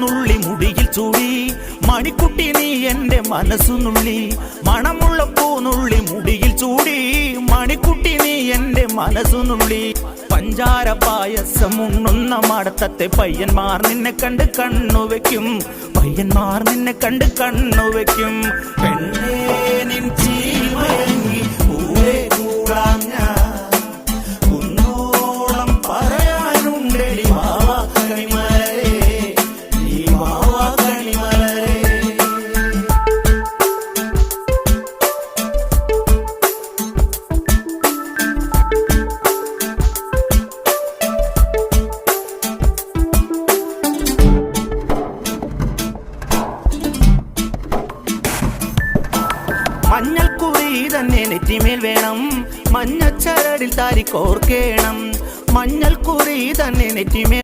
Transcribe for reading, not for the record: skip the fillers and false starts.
പൂനുള്ളി മുടിയിൽ ചൂടി മണിക്കുട്ടി നീ എന്റെ മനസ്സുനുള്ളി മണമുള്ള പൂനുള്ളി മുടിയിൽ ചൂടി മണിക്കുട്ടി നീ എന്റെ മനസ്സുനുള്ളി പഞ്ചാര പായസം ഉണ്ണുന്ന മടത്തത്തെ പയ്യന്മാർ നിന്നെ കണ്ട് കണ്ണുവെക്കും പയ്യന്മാർ നിന്നെ കണ്ട് കണ്ണുവെക്കും പെണ്ണേ നിൻ ചീമയങ്ങി പൂവേ കൂടാം ഞാൻ കുന്നോളം പറയാനുണ്ടെടി വാവാ കണിമലരേ നീ വാവാ കണിമലരേ. മഞ്ഞൾക്കുറി തന്നെ നെറ്റിമേൽ വേണം മഞ്ഞച്ചരടിൽ താരി കോർക്കേണം മഞ്ഞൾക്കുറി തന്നെ നെറ്റിമേൽ